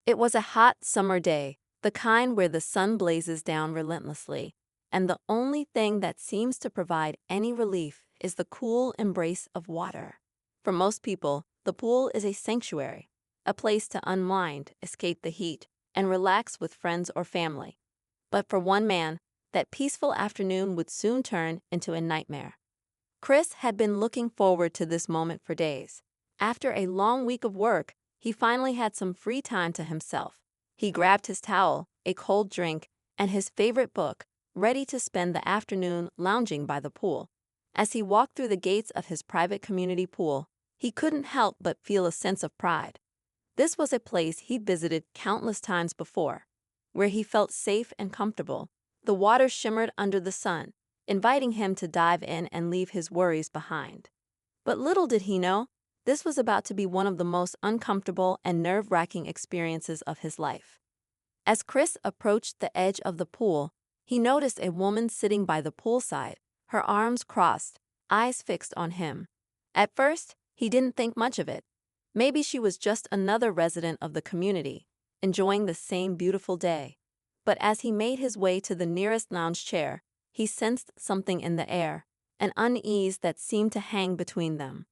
It was a hot summer day, the kind where the sun blazes down relentlessly, and the only thing that seems to provide any relief is the cool embrace of water. For most people, the pool is a sanctuary, a place to unwind, escape the heat, and relax with friends or family. But for one man, that peaceful afternoon would soon turn into a nightmare. Chris had been looking forward to this moment for days. After a long week of work, he finally had some free time to himself. He grabbed his towel, a cold drink, and his favorite book, ready to spend the afternoon lounging by the pool. As he walked through the gates of his private community pool, he couldn't help but feel a sense of pride. This was a place he'd visited countless times before, where he felt safe and comfortable. The water shimmered under the sun, inviting him to dive in and leave his worries behind. But little did he know, this was about to be one of the most uncomfortable and nerve-wracking experiences of his life. As Chris approached the edge of the pool, he noticed a woman sitting by the poolside, her arms crossed, eyes fixed on him. At first, he didn't think much of it. Maybe she was just another resident of the community, enjoying the same beautiful day. But as he made his way to the nearest lounge chair, he sensed something in the air, an unease that seemed to hang between them.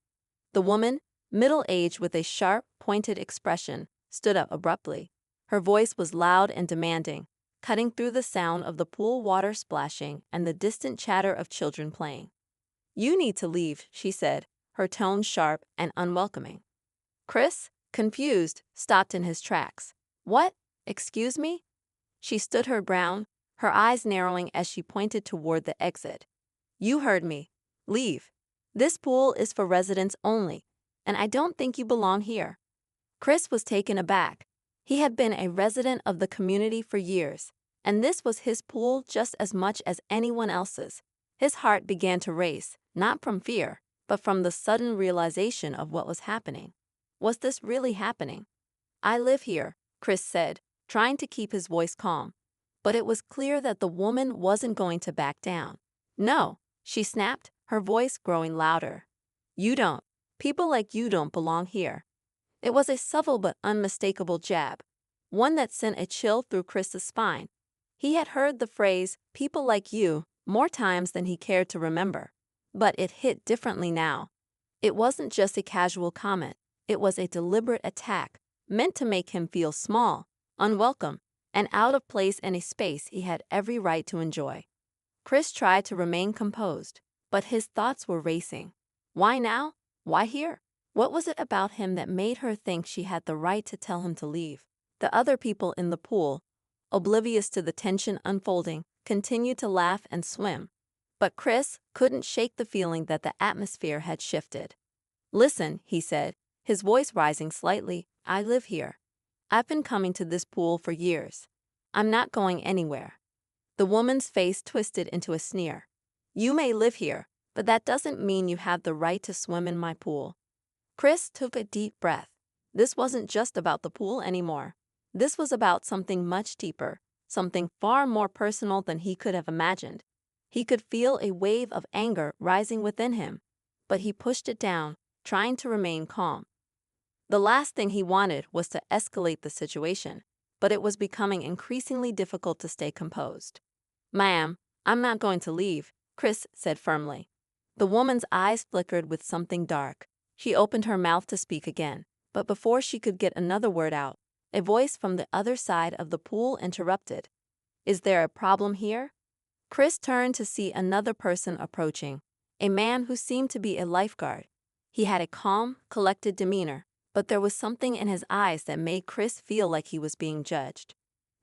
The woman, middle-aged with a sharp, pointed expression, stood up abruptly. Her voice was loud and demanding, cutting through the sound of the pool water splashing and the distant chatter of children playing. "You need to leave," she said, her tone sharp and unwelcoming. Chris, confused, stopped in his tracks. "What? Excuse me?" She stood her ground, her eyes narrowing as she pointed toward the exit. "You heard me. Leave. This pool is for residents only, and I don't think you belong here." Chris was taken aback. He had been a resident of the community for years, and this was his pool just as much as anyone else's. His heart began to race, not from fear, but from the sudden realization of what was happening. Was this really happening? "I live here," Chris said, trying to keep his voice calm. But it was clear that the woman wasn't going to back down. "No," she snapped, her voice growing louder. "You don't. People like you don't belong here." It was a subtle but unmistakable jab, one that sent a chill through Chris's spine. He had heard the phrase, "people like you," more times than he cared to remember. But it hit differently now. It wasn't just a casual comment. It was a deliberate attack, meant to make him feel small, unwelcome, and out of place in a space he had every right to enjoy. Chris tried to remain composed, but his thoughts were racing. Why now? Why here? What was it about him that made her think she had the right to tell him to leave? The other people in the pool, oblivious to the tension unfolding, continued to laugh and swim. But Chris couldn't shake the feeling that the atmosphere had shifted. "Listen," he said, his voice rising slightly, "I live here. I've been coming to this pool for years. I'm not going anywhere." The woman's face twisted into a sneer. "You may live here, but that doesn't mean you have the right to swim in my pool." Chris took a deep breath. This wasn't just about the pool anymore. This was about something much deeper, something far more personal than he could have imagined. He could feel a wave of anger rising within him, but he pushed it down, trying to remain calm. The last thing he wanted was to escalate the situation, but it was becoming increasingly difficult to stay composed. "Ma'am, I'm not going to leave," Chris said firmly. The woman's eyes flickered with something dark. She opened her mouth to speak again, but before she could get another word out, a voice from the other side of the pool interrupted. "Is there a problem here?" Chris turned to see another person approaching, a man who seemed to be a lifeguard. He had a calm, collected demeanor, but there was something in his eyes that made Chris feel like he was being judged.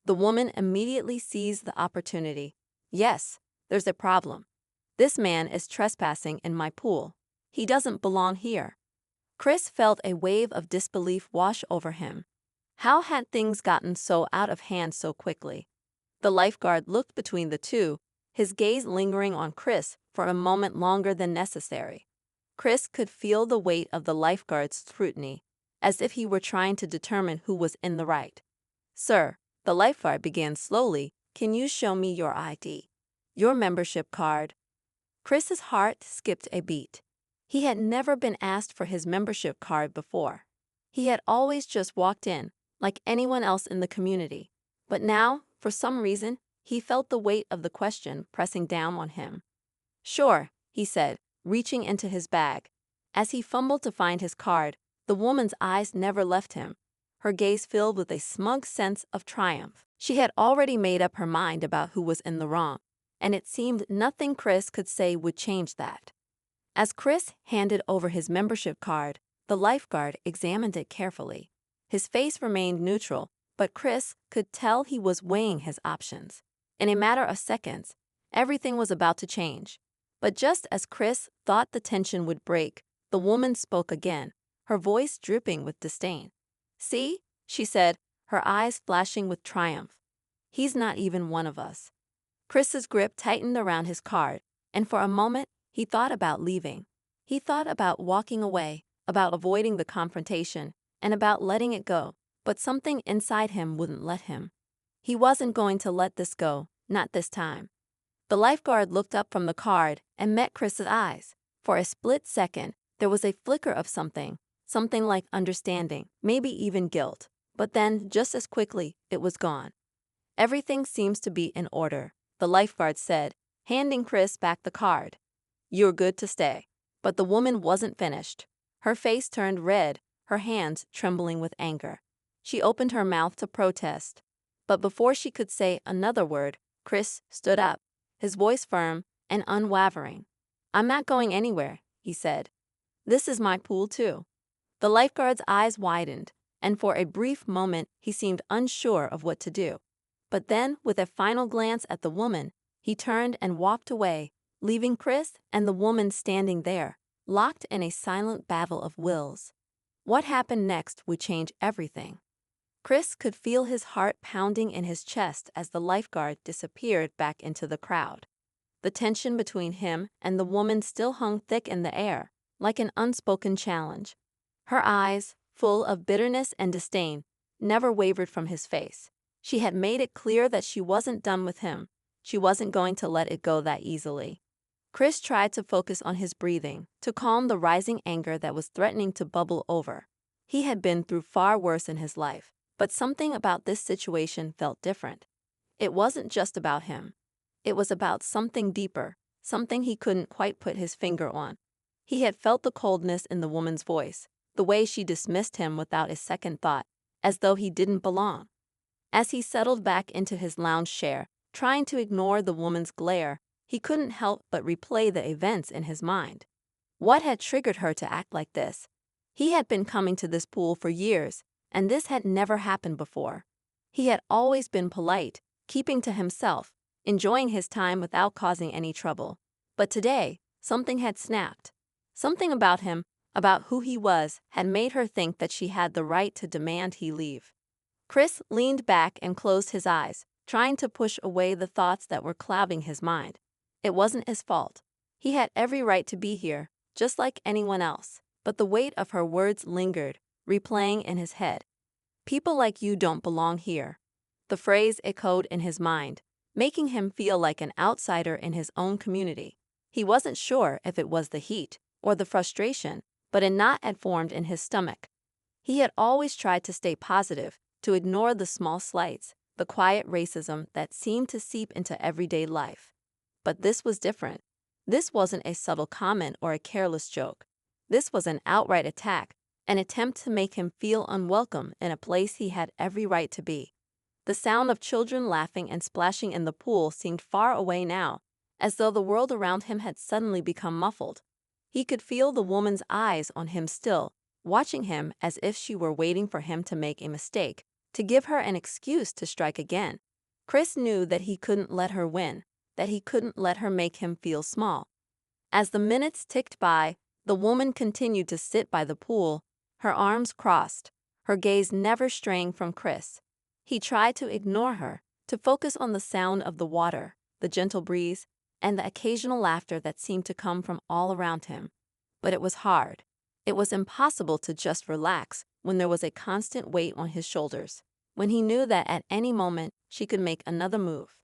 The woman immediately seized the opportunity. "Yes, there's a problem. This man is trespassing in my pool. He doesn't belong here." Chris felt a wave of disbelief wash over him. How had things gotten so out of hand so quickly? The lifeguard looked between the two, his gaze lingering on Chris for a moment longer than necessary. Chris could feel the weight of the lifeguard's scrutiny, as if he were trying to determine who was in the right. "Sir," the lifeguard began slowly, "can you show me your ID? Your membership card?" Chris's heart skipped a beat. He had never been asked for his membership card before. He had always just walked in, like anyone else in the community. But now, for some reason, he felt the weight of the question pressing down on him. "Sure," he said, reaching into his bag. As he fumbled to find his card, the woman's eyes never left him, her gaze filled with a smug sense of triumph. She had already made up her mind about who was in the wrong, and it seemed nothing Chris could say would change that. As Chris handed over his membership card, the lifeguard examined it carefully. His face remained neutral, but Chris could tell he was weighing his options. In a matter of seconds, everything was about to change. But just as Chris thought the tension would break, the woman spoke again, her voice dripping with disdain. "See," she said, her eyes flashing with triumph. "He's not even one of us." Chris's grip tightened around his card, and for a moment, he thought about leaving. He thought about walking away, about avoiding the confrontation, and about letting it go, but something inside him wouldn't let him. He wasn't going to let this go, not this time. The lifeguard looked up from the card and met Chris's eyes. For a split second, there was a flicker of something like understanding, maybe even guilt. But then, just as quickly, it was gone. "Everything seems to be in order," the lifeguard said, handing Chris back the card. "You're good to stay." But the woman wasn't finished. Her face turned red, her hands trembling with anger. She opened her mouth to protest. But before she could say another word, Chris stood up, his voice firm and unwavering. "I'm not going anywhere," he said. "This is my pool too." The lifeguard's eyes widened, and for a brief moment he seemed unsure of what to do. But then, with a final glance at the woman, he turned and walked away, leaving Chris and the woman standing there, locked in a silent battle of wills. What happened next would change everything. Chris could feel his heart pounding in his chest as the lifeguard disappeared back into the crowd. The tension between him and the woman still hung thick in the air, like an unspoken challenge. Her eyes, full of bitterness and disdain, never wavered from his face. She had made it clear that she wasn't done with him. She wasn't going to let it go that easily. Chris tried to focus on his breathing, to calm the rising anger that was threatening to bubble over. He had been through far worse in his life, but something about this situation felt different. It wasn't just about him. It was about something deeper, something he couldn't quite put his finger on. He had felt the coldness in the woman's voice, the way she dismissed him without a second thought, as though he didn't belong. As he settled back into his lounge chair, trying to ignore the woman's glare, he couldn't help but replay the events in his mind. What had triggered her to act like this? He had been coming to this pool for years, and this had never happened before. He had always been polite, keeping to himself, enjoying his time without causing any trouble. But today, something had snapped. Something about him, about who he was, had made her think that she had the right to demand he leave. Chris leaned back and closed his eyes, trying to push away the thoughts that were clouding his mind. It wasn't his fault. He had every right to be here, just like anyone else. But the weight of her words lingered, replaying in his head. "People like you don't belong here." The phrase echoed in his mind, making him feel like an outsider in his own community. He wasn't sure if it was the heat or the frustration, but a knot had formed in his stomach. He had always tried to stay positive, to ignore the small slights, the quiet racism that seemed to seep into everyday life. But this was different. This wasn't a subtle comment or a careless joke. This was an outright attack, an attempt to make him feel unwelcome in a place he had every right to be. The sound of children laughing and splashing in the pool seemed far away now, as though the world around him had suddenly become muffled. He could feel the woman's eyes on him still, watching him as if she were waiting for him to make a mistake, to give her an excuse to strike again. Chris knew that he couldn't let her win, that he couldn't let her make him feel small. As the minutes ticked by, the woman continued to sit by the pool, her arms crossed, her gaze never straying from Chris. He tried to ignore her, to focus on the sound of the water, the gentle breeze, and the occasional laughter that seemed to come from all around him. But it was hard. It was impossible to just relax when there was a constant weight on his shoulders, when he knew that at any moment she could make another move.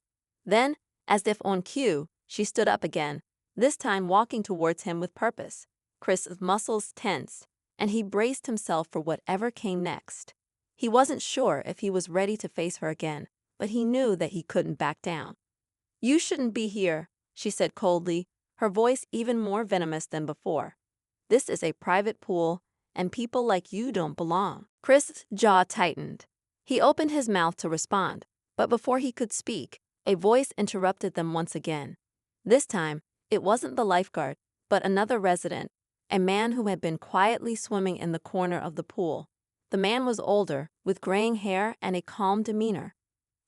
Then, as if on cue, she stood up again, this time walking towards him with purpose. Chris's muscles tensed, and he braced himself for whatever came next. He wasn't sure if he was ready to face her again, but he knew that he couldn't back down. "You shouldn't be here," she said coldly, her voice even more venomous than before. "This is a private pool, and people like you don't belong." Chris's jaw tightened. He opened his mouth to respond, but before he could speak, a voice interrupted them once again. This time, it wasn't the lifeguard, but another resident, a man who had been quietly swimming in the corner of the pool. The man was older, with graying hair and a calm demeanor.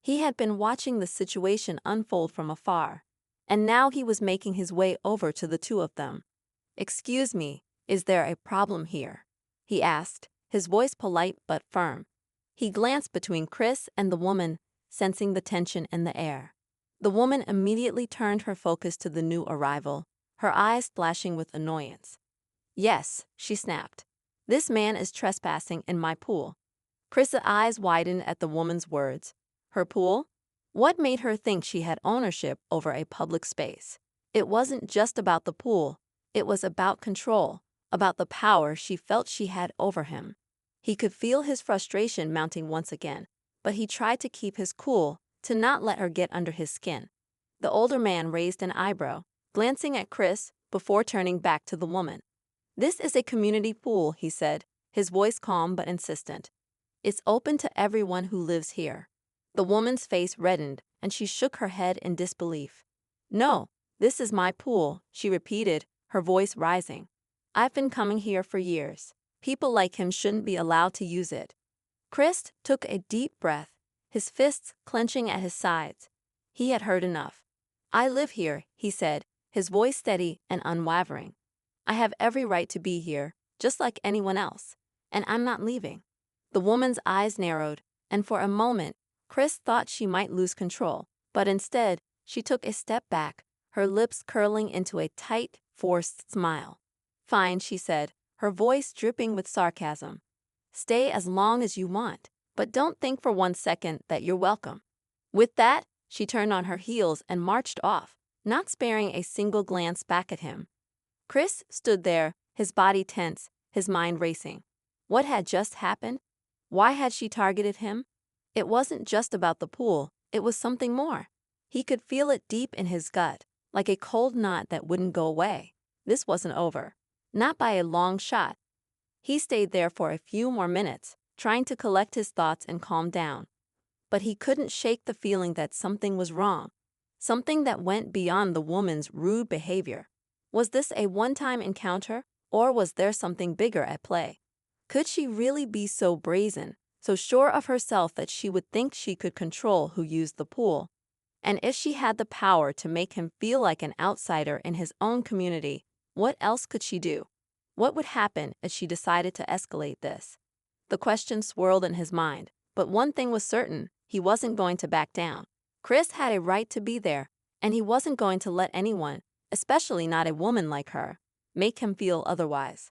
He had been watching the situation unfold from afar, and now he was making his way over to the two of them. "Excuse me, is there a problem here?" he asked, his voice polite but firm. He glanced between Chris and the woman, sensing the tension in the air. The woman immediately turned her focus to the new arrival, her eyes flashing with annoyance. "Yes," she snapped. "This man is trespassing in my pool." Chris's eyes widened at the woman's words. Her pool? What made her think she had ownership over a public space? It wasn't just about the pool. It was about control, about the power she felt she had over him. He could feel his frustration mounting once again, but he tried to keep his cool, to not let her get under his skin. The older man raised an eyebrow, glancing at Chris before turning back to the woman. "This is a community pool," he said, his voice calm but insistent. "It's open to everyone who lives here." The woman's face reddened, and she shook her head in disbelief. "No, this is my pool," she repeated, her voice rising. "I've been coming here for years. People like him shouldn't be allowed to use it." Chris took a deep breath, his fists clenching at his sides. He had heard enough. "I live here," he said, his voice steady and unwavering. "I have every right to be here, just like anyone else, and I'm not leaving." The woman's eyes narrowed, and for a moment, Chris thought she might lose control, but instead, she took a step back, her lips curling into a tight, forced smile. "Fine," she said, her voice dripping with sarcasm. "Stay as long as you want, but don't think for 1 second that you're welcome." With that, she turned on her heels and marched off, not sparing a single glance back at him. Chris stood there, his body tense, his mind racing. What had just happened? Why had she targeted him? It wasn't just about the pool, it was something more. He could feel it deep in his gut, like a cold knot that wouldn't go away. This wasn't over. Not by a long shot. He stayed there for a few more minutes, trying to collect his thoughts and calm down. But he couldn't shake the feeling that something was wrong. Something that went beyond the woman's rude behavior. Was this a one-time encounter, or was there something bigger at play? Could she really be so brazen, so sure of herself that she would think she could control who used the pool? And if she had the power to make him feel like an outsider in his own community, what else could she do? What would happen if she decided to escalate this? The question swirled in his mind, but one thing was certain, he wasn't going to back down. Chris had a right to be there, and he wasn't going to let anyone, especially not a woman like her, make him feel otherwise.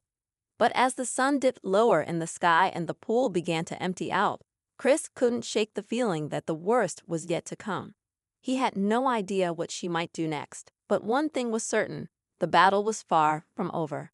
But as the sun dipped lower in the sky and the pool began to empty out, Chris couldn't shake the feeling that the worst was yet to come. He had no idea what she might do next, but one thing was certain, the battle was far from over.